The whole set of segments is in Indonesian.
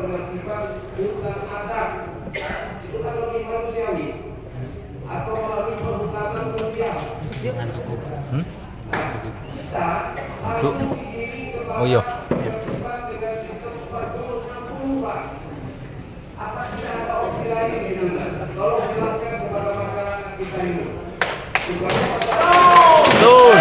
penertiban hutan adat itu kan lebih manusiawi atau melalui perhutanan sosial. Kita harus berdiri kepada penertiban dengan sistem 40-60 Pak. Apa tidak ada opsi lain gitu kan? Tolong jelaskan kepada masyarakat kita ini. Betul.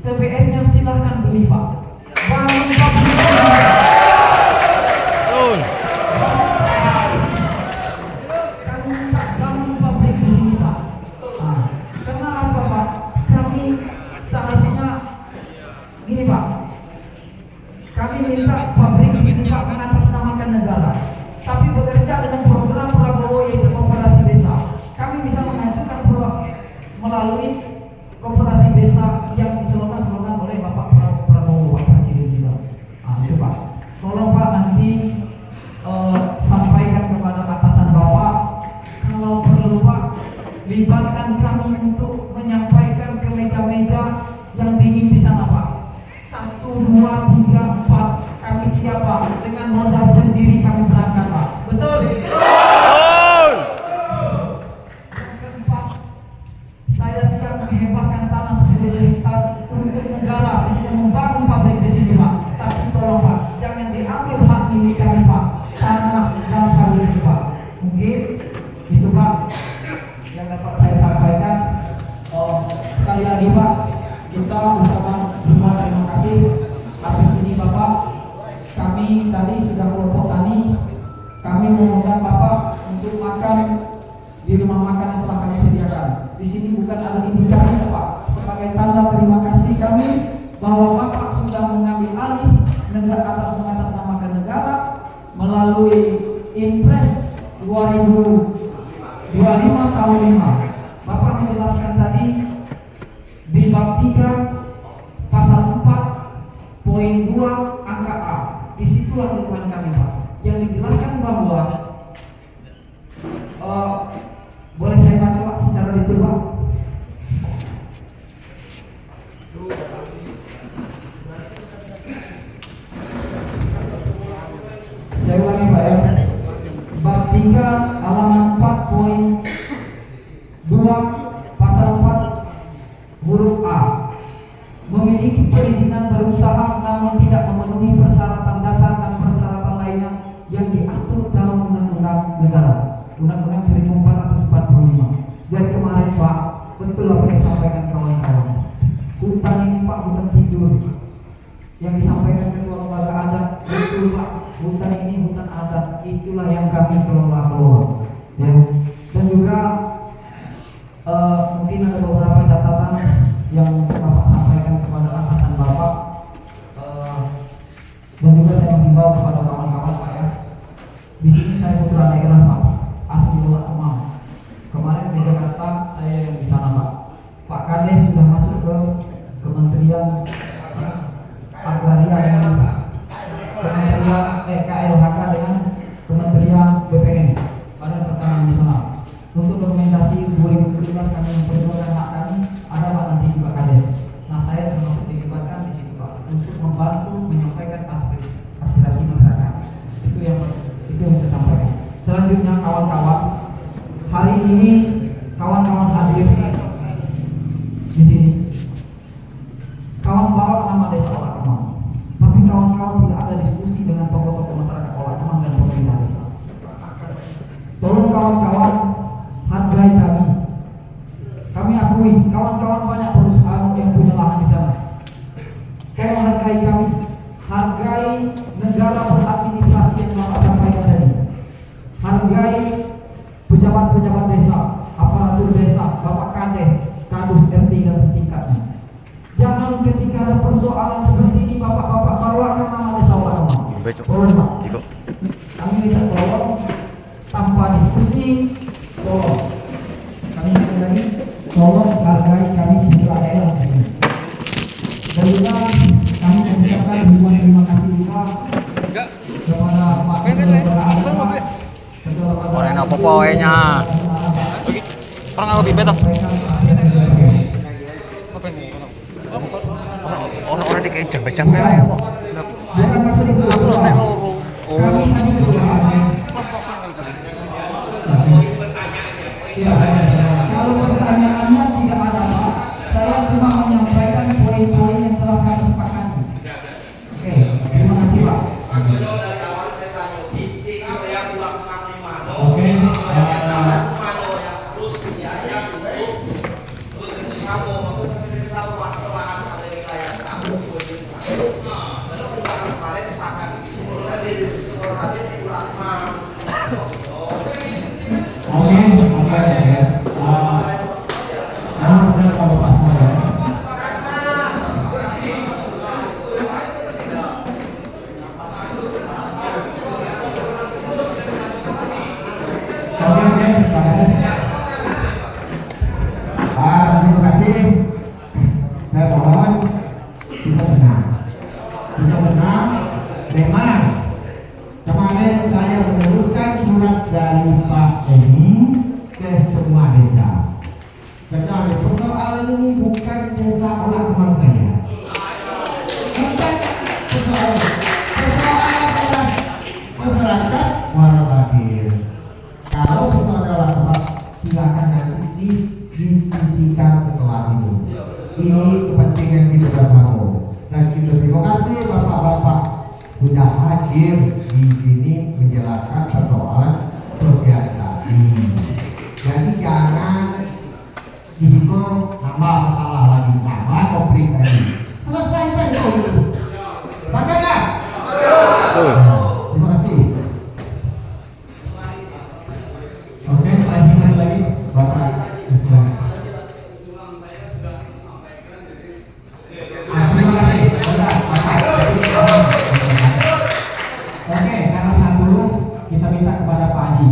TPS-nya silahkan beli Pak. Kami minta bangun pabrik di sini Pak. Kami Kami minta pabrik di sini Pak mengatasnamakan negara, tapi bekerja dengan program Prabowo yaitu Koperasi Desa. Kami bisa mengajukan melalui Koperasi Desa yang diselenggarakan oleh Bapak Prabowo, Pak Presiden juga. Itu Pak. Tolong Pak nanti sampaikan kepada atasan Bapak, kalau perlu Pak libatkan kami untuk menyampaikan ke meja-meja yang dingin di sana Pak. 1, 2, 3, 4 kami siap Pak, dengan modal sendiri kami berangkat Pak. Betul? Betul. Yang keempat, saya siap menghibahkan tanah 10 hektar untuk negara untuk membangun pabrik di sini Pak. Tapi tolong Pak, jangan diambil hak milik kami Pak, tanah dan sawit ini Pak. Mungkin itu Pak yang dapat saya sampaikan. Sekali lagi Pak, kita ucapkan terima kasih. Habis ini Bapak, kami tadi sudah kelompok tani, kami mengundang Bapak untuk makan di rumah makan yang telah kami sediakan. Di sini bukan ada indikasi Pak, sebagai tanda terima kasih kami bahwa Bapak sudah mengambil alih negara atas mengatasnamakan negara melalui Impres 2025 tahun 5. Bapak menjelaskan tadi di bab 3 pasal 4 poin 2 angka A. Disitulah dukungan kami Pak, yang dijelaskan bahwa boleh saya baca Pak secara detail Pak? Saya ulangi Pak ya. Bab 3 halaman 4 poin 2 pasal 4 huruf A, memiliki perizinan berusaha namun tidak memenuhi persyaratan dasar dan persyaratan lainnya yang diatur dalam Undang-Undang Negara, Undang-Undang 1445. Jadi kemarin Pak, betul apa yang disampaikan kawan-kawan. Hutan ini Pak, hutan tidur. Yang disampaikan ketua lembaga adat, betul Pak, hutan ini hutan adat. Itulah yang kami kelola. Ya. Dan juga mungkin ada beberapa catatan yang Bapak sampaikan kepada atasan Bapak, dan juga saya menghimbau kepada kawan-kawan Pak ya. Di sini saya putra daerah Pak, asli Bola Kemang. Kemarin di Jakarta saya yang di sana Pak. Pak Kades sudah masuk ke Kementerian Agraria dengan Kementerian KLHK dengan Kementerian BPN, Badan Pertanahan Nasional. Untuk dokumentasi 2017 kami memperjuangkan hak kami, ada Pak nanti di Pak Kades. Nah saya termasuk dilibatkan di situ Pak untuk membantu menyampaikan aspirasi masyarakat. Itu yang saya sampaikan. Selanjutnya kawan-kawan, hari ini kawan-kawan hadir di sini. Kawan bawa nama desa Olah Kemang, tapi kawan-kawan tidak ada diskusi dengan tokoh-tokoh masyarakat Olah Kemang dan pemerintah desa. Tolong kawan-kawan hargai kami. Kami akui kawan-kawan banyak perusahaan yang punya lahan di sana. Tolong hargai kami, hargai negara beradministrasi yang Bapak sampaikan tadi. Hargai pejabat-pejabat desa, aparatur desa, Bapak Kades, Kadus, RT dan setingkatnya. Jangan ketika ada persoalan seperti ini Bapak-bapak bawakan nama desa Olah Kemang. Tolong Pak, kami minta tolong tanpa diskusi. Tolong kami sekali lagi, tolong hargai kami putra daerah ini. Dan juga kami mengucapkan ribuan terima kasih juga kepada Pak Orang apa poinnya? Orang nggak lebih betul. Orang dikain jampe-jampe ya kok. Bukan maksud itu. Ya, kalau pertanyaannya tidak ada Pak, saya cuma menyampaikan poin-poin yang telah kami sepakati. Oke, terima kasih Pak. Oke, oke. benar. Memang kemarin saya meneruskan surat dari Pak Edi ke semua desa. Tetapi persoalan ini bukan desa orang teman saya. Bukan persoalan adalah masyarakat Muara Badir. Kalau persoalan teman silakan nanti diskusikan setelah itu. Ini kepentingan kita bersama. Dan kita terima kasih bapak-bapak sudah hadir di sini menjelaskan persoalan sosialisasi. Jadi jangan disinggung nambah masalah lagi, nambah konflik lagi. Selesaikan dulu. Bagaimana? Betul. Terima kasih. Oke, lanjutkan lagi Bapak. Terima kasih. Oke, karena satu kita minta kepada Pak Adi.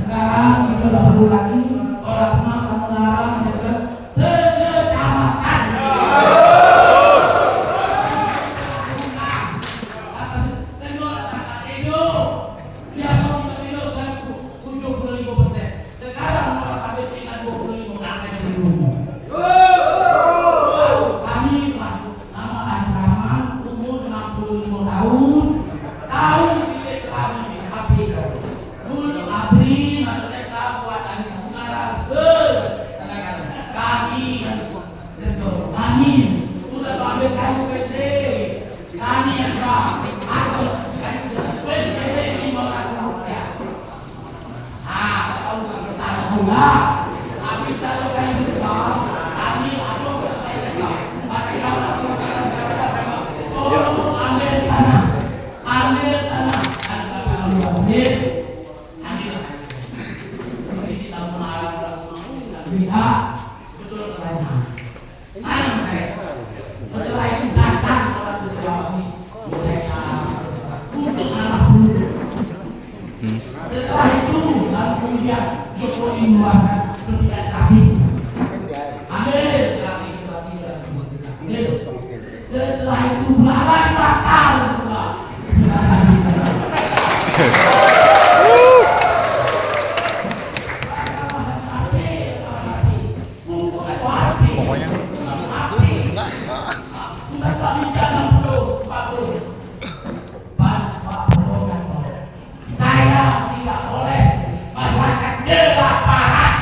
Sekarang kita sudah perlu lagi orang kamu larang sekecamatan. Sekarang orang sampai tinggal 25 angka seribu. Kami masuk nama Abraman umur 65 tahun. Tahun kita kami April. Dulu April masuk desa buat kami sekarang kami sudah ambil kayu PT. Kami yang aku PT 500 rupiah. Alhamdulillah. Habis kalau kayu besar, kami atau pakai tolong ambil tanah. Ambil tanah. Ambil. Ini tahu malam. Tidak. Betul tanah. Tanah saya. Setelah itu datang orang tua kami. Mereka untuk anak dulu. Setelah itu lalu kemudian Jokowi mengeluarkan sertifikat kami. Ambil lagi surat. Setelah itu belakang bakal semua. Pokoknya Sudah kami jangan perlu, Pak Bro. Pak Bro kan saya tidak boleh masyarakat kelaparan.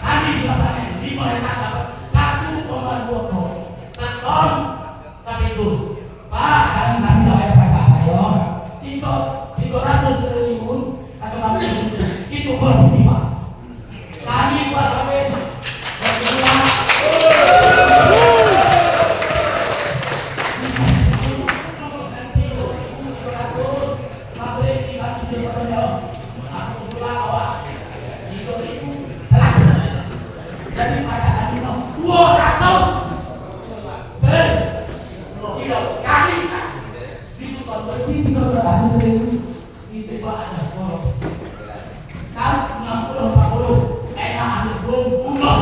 Kami dapat 5 hektar dapat 1,2 ton sapi itu. Pak, kami dapat apa ya? 300 triliun atau 6 triliun itu kondisi Pak. Kami buat sampai berdua. Jadi pada hari itu 200 kilo kali itu kan berarti 300 ribu itu Pak ada korupsi. Kalau 60-40 enak ambil bom bunuh.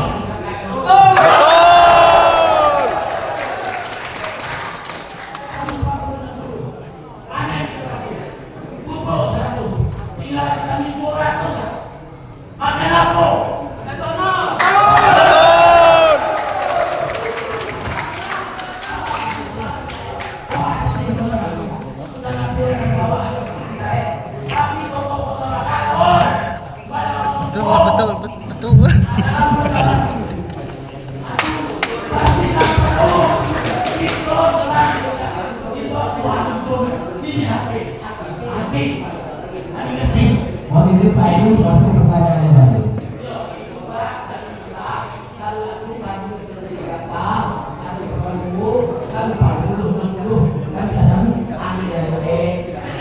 Tinggal kami 200 makan apa? betul. Mau titip Pak Ibu suatu pertanyaan yang baru.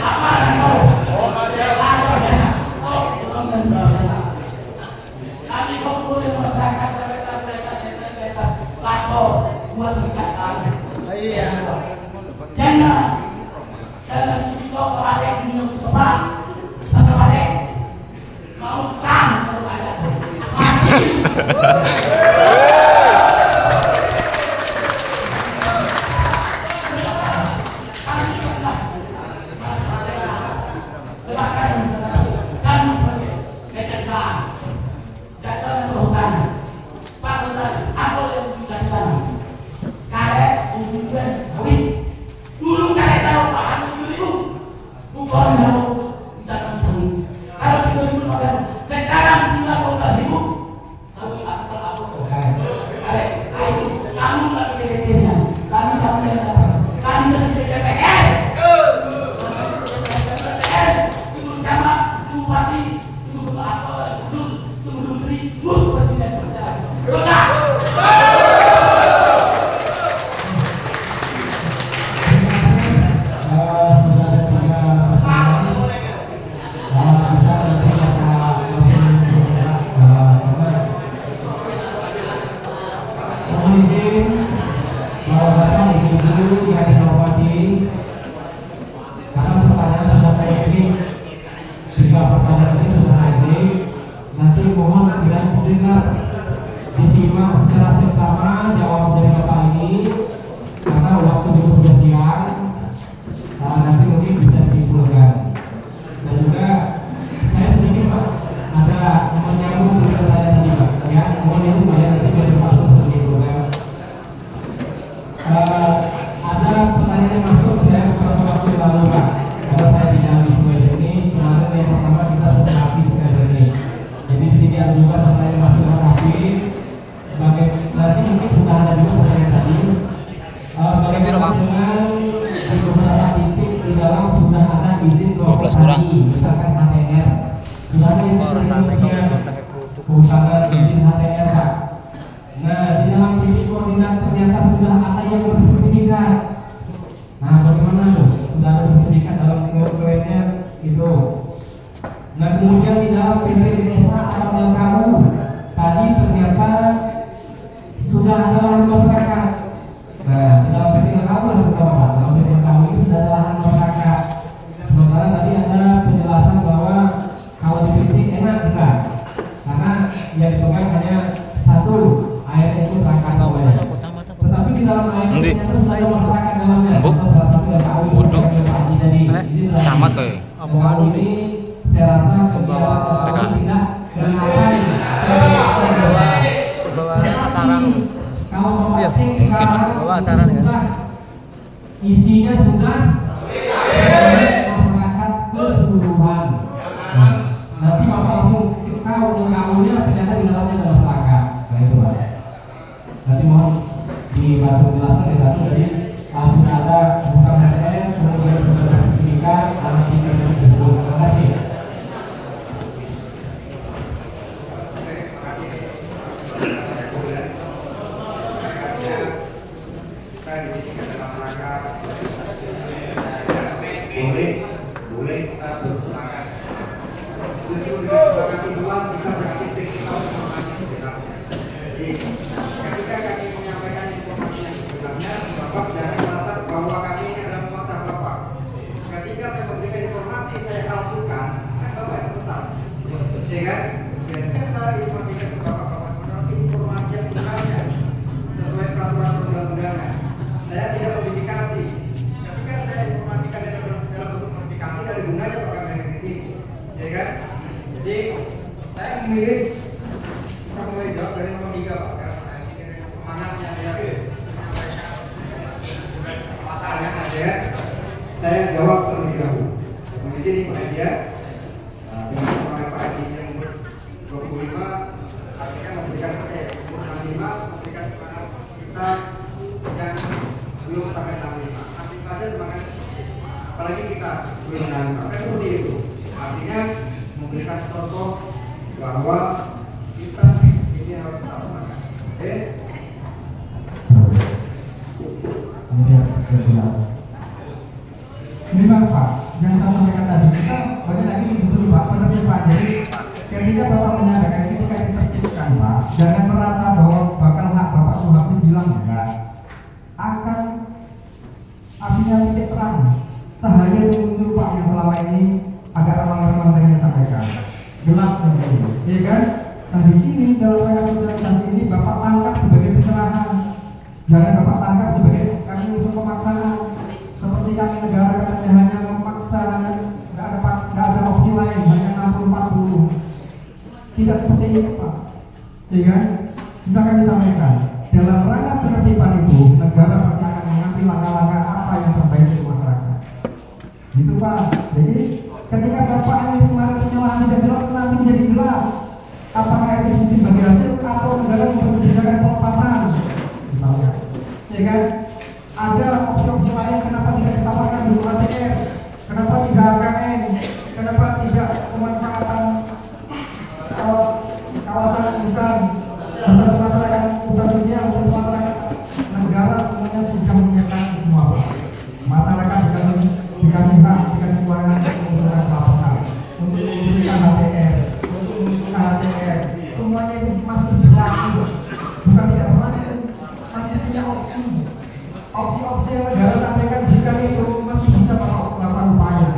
Apa Orang harus datang sini. Kalau 3.000 kalian, sekarang tinggal 12.000. Tapi aku ayo, kamu nggak pikir-pikirnya. Kami sama yang datang. Kami dari DPR. Itu sama bupati, itu apa? Itu menteri, itu presiden berjalan. Yaudah. Disimak secara seksama jawab dari Bapak ini karena waktu sudah siang, nanti mungkin bisa disimpulkan. Dan juga saya sedikit Pak ada menyambung cerita saya tadi Pak, ya mohon itu banyak nanti biar masuk seperti itu kan. Ada pertanyaan yang masuk saya beberapa waktu lalu Pak, kalau saya tidak di Sungai ini kemarin yang pertama kita sudah habis sekali ini. Jadi di sini ada juga pertanyaan masuk habis. Berarti mungkin sudah ada juga pertanyaan tadi. Bagaimana dengan di beberapa titik di dalam sudah ada izin beroperasi, misalkan HTR, sudah ada izin usaha izin HTR Pak. Nah di dalam titik koordinat ternyata sudah ada yang bersertifikat. Nah bagaimana tuh? Sudah ada sertifikat dalam UMR itu. Nah kemudian di dalam PT desa atau yang kamu tadi ternyata sudah ada lahan masyarakat. Nah, di dalam PT kamu lah Pak. Dalam PT kamu itu sudah ada lahan masyarakat. Sementara tadi ada penjelasan bahwa kalau di PT enak enggak, karena yang dipegang hanya satu air itu terangkat oleh. Tetapi di dalam air ternyata sudah ada masyarakat dalamnya. Salah satu yang tahu itu Pak Haji tadi. Camat tuh. Kalau ini saya rasa kegiatan tidak bermasalah. Bawa acara Kalau iya, mungkin bawa acara nih kan. Isinya sudah masyarakat keseluruhan. Nanti Bapak langsung tahu di kamunya ternyata di dalamnya ada masyarakat. Nah itu Pak. Nanti mohon dibantu jelaskan ya satu jadi sudah ada bukan HTM, kemudian sudah sertifikat, anak ini disebut. Terima kasih. Boleh kita bersemangat. Justru dengan semangat itulah kita beraktivitas kita informasi sebenarnya. Jadi ketika kami menyampaikan informasi yang sebenarnya, Bapak jangan merasa bahwa kami ini adalah memaksa Bapak. Ketika saya memberikan informasi saya palsukan, kan Bapak yang sesat, ya kan? Ketika saya informasikan ke Bapak informasi yang sebenarnya sesuai peraturan perundang-undangan. Saya tidak modifikasi. Ketika saya informasikan dalam bentuk modifikasi, dari gunanya Pak kami di sini, ya kan? Jadi saya memilih jawab dari nomor 3 Pak, karena saya ingin dengan semangatnya dia menyampaikan kekuatannya saja. Saya jawab terlebih dahulu. Mohon izin Pak Haji ya. Dengan semangat Pak Haji yang 25 artinya memberikan saya 65 memberikan semangat kita yang belum sampai 65. Tapi pada semangat apalagi kita belum 65 kan seperti itu. Artinya memberikan contoh bahwa kita ini harus tetap semangat. Oke? Ini Pak, yang saya sampaikan tadi kita banyak lagi betul Pak, benar Pak. Jadi ketika Bapak menyampaikan ketika ditertibkan Pak, jangan merasa bahwa bakal hak Bapak sudah habis hilang enggak. Akan artinya titik terang cahaya yang muncul Pak yang selama ini agak remang-remang tadi yang sampaikan gelap seperti ini, ya kan? Nah di sini dalam rangka sosialisasi ini Bapak tangkap sebagai pencerahan, jangan Bapak tangkap sebagai kami unsur pemaksaan. Seperti kami negara katanya hanya memaksa, nggak ada opsi lain, hanya 60-40. Tidak seperti itu Pak, ya kan? Sudah kami sampaikan dalam rangka penertiban itu negara pasti akan mengambil langkah-langkah apa yang terbaik untuk masyarakat. Gitu Pak. Jadi ya kan? Ada opsi-opsi lain, kenapa tidak ditawarkan dulu ATR? Kenapa tidak AKM? Kenapa tidak pemanfaatan kawasan hutan untuk masyarakat hutan sosial, untuk masyarakat negara semuanya sudah menyediakan semua. Masyarakat dikasih hak, dikasih kewenangan untuk menggunakan kawasan, untuk mengusulkan ATR, untuk mengusulkan ATR, semuanya itu masih berlaku, bukan tidak berlaku, masih punya opsi. Opsi-opsi yang negara sampaikan berikan itu masih bisa melakukan upaya.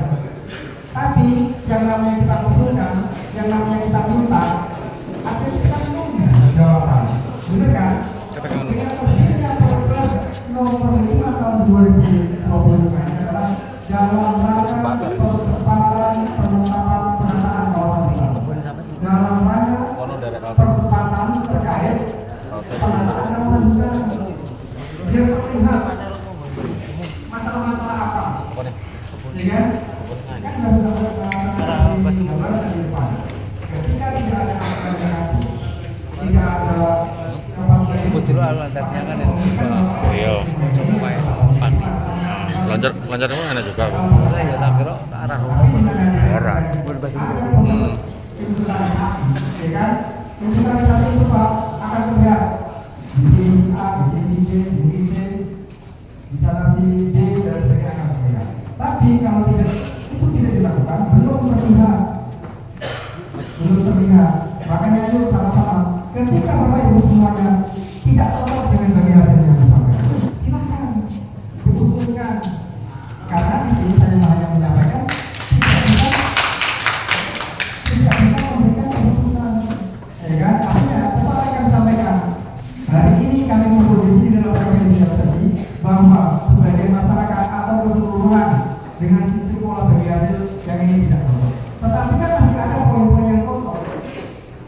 Tapi yang namanya kita usulkan, yang namanya kita minta, ada kita punya jawaban, benar kan? Dengan terbitnya Perpres nomor 5 tahun 2020 adalah dalam rangka percepatan penetapan penataan kawasan hutan. Dalam rangka percepatan terkait penataan kawasan hutan. Dia melihat masalah-masalah apa? Ya kan? Kan ketika tidak ada alternatif, tidak ada kan iya. Lancar mana juga. Ya tak kira ke arah arah. Ya kan? Inventarisasi itu Pak akan terlihat di sini A, di sini B, di sini C, di sana si D dan sebagainya akan terlihat. Tapi kalau tidak itu tidak dilakukan, belum terlihat. Makanya yuk sama-sama. Ketika Bapak Ibu semuanya tidak cocok dengan bagi hasil yang disampaikan, silakan diusulkan. Karena di sini saya hanya menyampaikan tidak bisa memberikan keputusan. Ya kan? Artinya setelah akan sampaikan hari ini kami mengumpul di sini dalam organisasi bahwa sebagai masyarakat atau keseluruhan dengan sistem pola bagi hasil yang ini tidak cocok. Tetapi kan masih ada poin-poin yang cocok.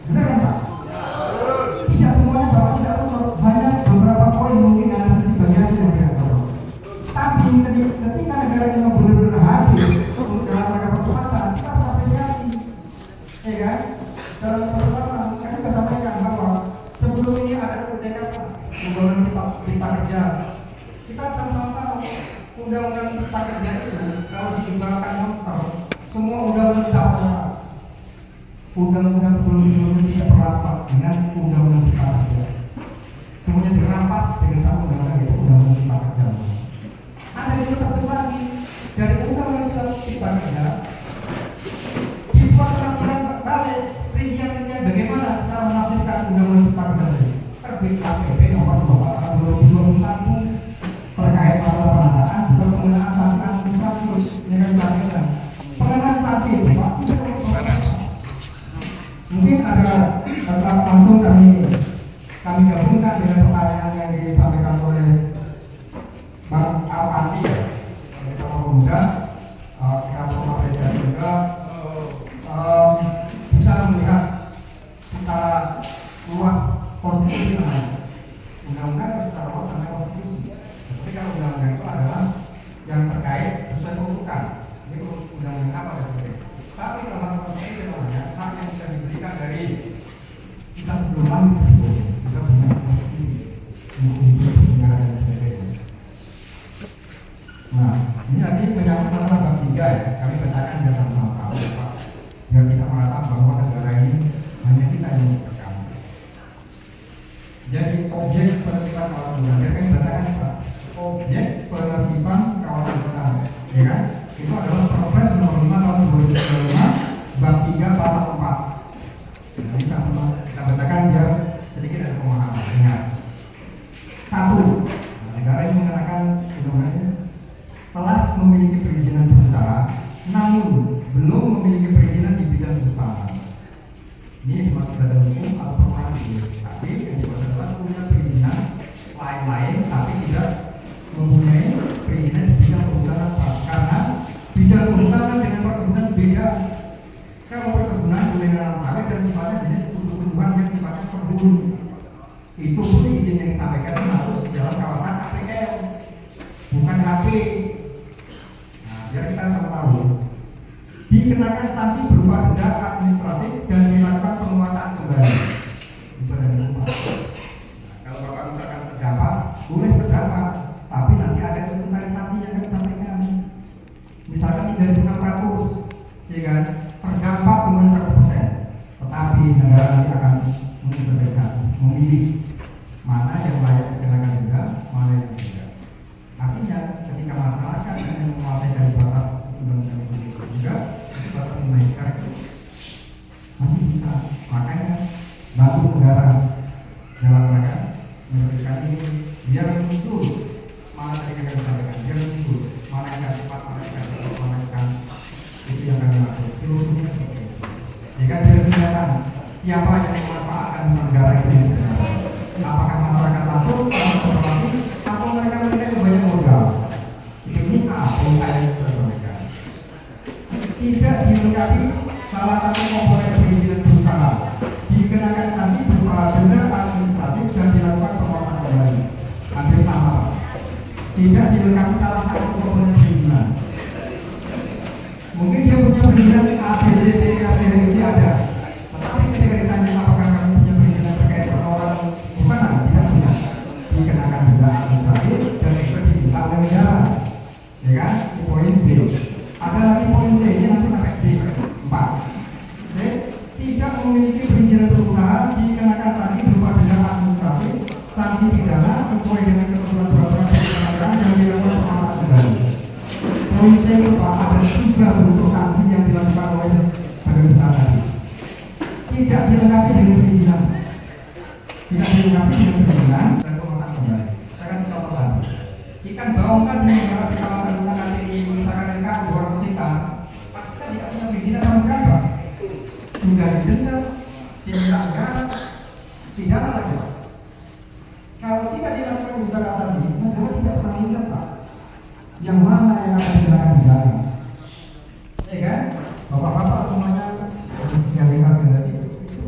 Benar kan Pak? Tidak semuanya Bapak tidak cocok, hanya beberapa poin mungkin ada sisi bagi hasil yang tidak cocok. Tapi ketika negara ini mau benar-benar hadir dalam rangka percepatan, kita harus apresiasi. Ya kan? Dalam percepatan, kami sudah sampaikan bahwa sebelum ini ada proyek undang-undang cipta kerja. Kita sama-sama tahu undang-undang cipta kerja itu kalau diibaratkan monster, semua undang-undang cabang. Undang-undang sebelum-sebelumnya tidak berlapak dengan undang-undang cipta kerja. Semuanya dirampas dengan satu undang-undang yaitu undang-undang cipta kerja. Ada yang tetap lagi dari undang-undang cipta kerja dibuat penafsiran balik rincian-rincian bagaimana cara menafsirkan undang-undang cipta kerja ini. Terbit APB nomor 2 tahun 2021 terkait masalah penataan juga penggunaan sanksi administratif yang kami sampaikan. Pengenaan sanksi itu Pak tidak mungkin ada langsung kami gabungkan dengan pertanyaan yang disampaikan oleh Bang Alpandi ya, kita pemuda, kita semua presiden juga bisa melihat secara luas konstitusi namanya. Undang-undang harus secara luas namanya konstitusi. Tapi kalau undang-undang itu adalah yang terkait sesuai peruntukan. Ini undang-undang apa dan sebagainya. Tapi dalam konstitusi namanya hak yang sudah diberikan dari kita sebelum lahir kita punya konstitusi untuk hidup negara dan sebagainya. Nah, ini tadi menyangkut masalah bab 3 ya. Kami bacakan ya sama-sama Pak, biar kita merasa bahwa negara ini hanya kita yang memegang. Jadi objek penertiban kawasan hutan, ya kami bacakan Pak. Objek penertiban kawasan hutan, ya kan? Itu adalah Perpres nomor 5 tahun 2025 bab 3 pasal 4. Jadi sama kita bacakan ya sedikit ada pemahaman. Ingat. 1. Negara ini mengatakan undang-undangnya telah memiliki perizinan berusaha, namun belum memiliki perizinan di bidang hutan. Ini dimaksud badan hukum atau korporasi. Tapi yang dimaksud adalah punya perizinan lain-lain, tapi tidak mempunyai perizinan di bidang perhutanan Pak. Karena bidang perhutanan dengan perkebunan beda. Kalau perkebunan boleh nanam sawit dan sifatnya jenis tumbuh-tumbuhan yang sifatnya kebun. Itu pun izin yang disampaikan harus dalam kawasan APL, bukan HP. Nah, biar kita sama tahu. Dikenakan sanksi berupa denda administratif dan dilakukan penguasaan kembali. Itu ada lupa. Nah, kalau Bapak misalkan terdampak, boleh terdampak. kan terdampak semuanya 100%. Tetapi negara nanti akan berinvestasi, memilih mana yang layak dikenakan denda, mana yang tidak. Artinya ketika masyarakat yang menguasai dari batas undang-undang itu juga batas 5 hektar itu masih bisa. Makanya bantu negara dalam rangka memberikan ini biar muncul mana tadi yang kami sampaikan, biar muncul mana yang cepat, mana yang cepat, mana yang itu yang kami lakukan. Filosofinya seperti itu. Ya kan biar kelihatan siapa yang memanfaatkan negara itu yang sebenarnya. Apakah masyarakat langsung, atau mereka yang banyak modal. Ini apa yang mereka tidak dilengkapi salah satu komponen perizinan berusaha, dikenakan sanksi berupa denda administratif dan dilakukan penguatan kembali. Hampir sama. Tidak dilengkapi salah satu komponen perizinan. Mungkin dia punya perizinan A, B, C, D, E, F, G, ada. Tetapi ketika ditanya apakah kamu punya perizinan terkait pengelolaan bukan, tidak punya. Dikenakan denda administratif dan itu diminta oleh negara. Ya kan? Poin B. Ada lagi poin C, ini nanti sampai D4. Tidak memiliki perizinan berusaha dikenakan sanksi berupa denda administratif, sanksi pidana sesuai dengan ketentuan peraturan perundang-undangan yang dilakukan pengawasan kembali. Poin C itu Pak, ada 3 bentuk sanksi yang dilakukan oleh badan usaha tadi. Tidak dilengkapi dengan perizinan, tidak dilengkapi dengan perizinan dan pengawasan kembali. Saya kasih contoh lagi. Ikan baung kan di negara di kawasan kita nanti misalkan ikan 200 ikan, pasti kan tidak punya perizinan sama sekali Pak. Sudah didenda, diminta negara, pidana lagi Pak. Kalau tidak dilakukan usaha kasasi, negara tidak pernah ingat Pak. Yang mana yang akan dikenakan pidana? Ya kan? Bapak-bapak semuanya yang legal tadi itu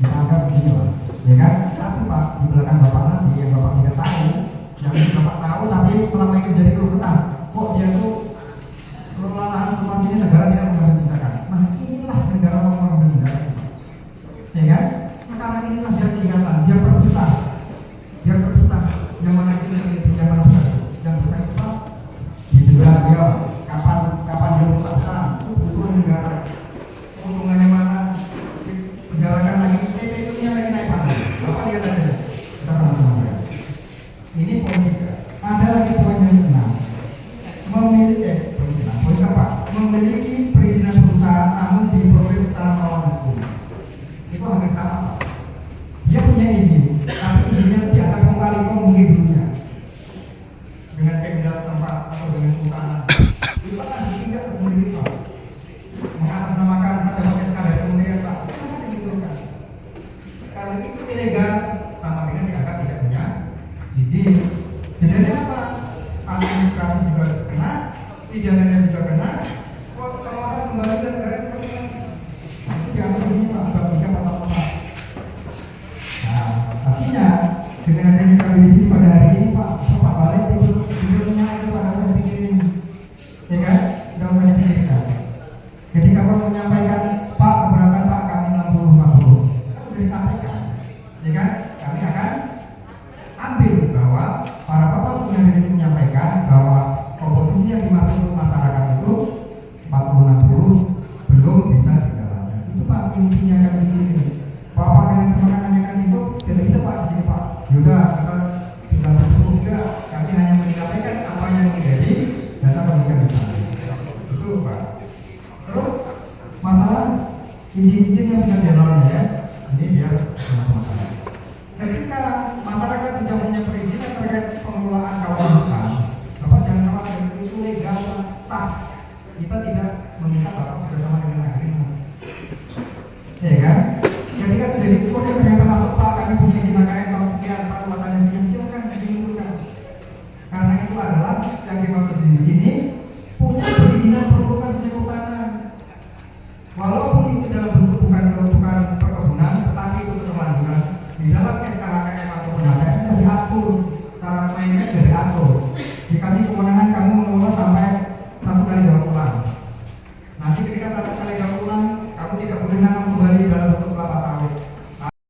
dianggap begini Pak. Ya kan? Tapi Pak, di belakang Bapak nanti yang Bapak tidak tahu, yang Bapak tahu tapi selama ini menjadi keluh kesah, kok dia tuh pengelolaan semua ini negara tidak mengambil tindakan. Nah inilah negara mau mengambil tindakan. Ya kan? Sekarang inilah biar kelihatan, biar berpisah, yang mana ini yang mana besar, yang besar itu Pak didenda dia kapan dia berusaha butuh negara, keuntungannya mana, penjarakan lagi, PPU-nya lagi naik panas. Bapak lihat aja, kita sama-sama lihat. Ini poin 3. Ada lagi poin yang 6. Poin keempat, memiliki perizinan berusaha namun diproses secara melawan hukum. Itu hampir sama Pak. Dia punya izin, tapi izinnya dianggap kali itu mungkin dulunya dengan pemda setempat atau dengan kehutanan. Itu kan tidak sendiri Pak. Mengatasnamakan sampai pakai skala kementerian Pak. Kenapa dibutuhkan? Kalau itu ilegal sama dengan dianggap tidak punya izin. Jadi apa? Administratif juga kena, pidananya juga kena, pengawasan kembali dan negara juga kena. Itu diambil ini Pak, bab 3 pasal 4. Nah, artinya dengan adanya kami di sini pada hari ini Pak, Bapak balik tidurnya itu pada saya pikirin, ya kan? Tidak usah dipikirkan. Ketika Bapak menyampaikan Pak keberatan Pak kami 60-50, kan sudah disampaikan, ya kan? Kami akan ambil bahwa para Bapak punya diri menyampaikan bahwa komposisi yang dimaksud masyarakat itu 40-60 belum bisa dijalankan. Itu Pak intinya kami di sini. Bapak yang semangat tanyakan itu tidak bisa Pak di sini Pak. Yaudah kita sudah bertemu juga. Kami hanya menyampaikan apa yang menjadi dasar pemikiran bersama. Itu Pak. Terus masalah izin-izin yang sudah jalannya ya. Ini dia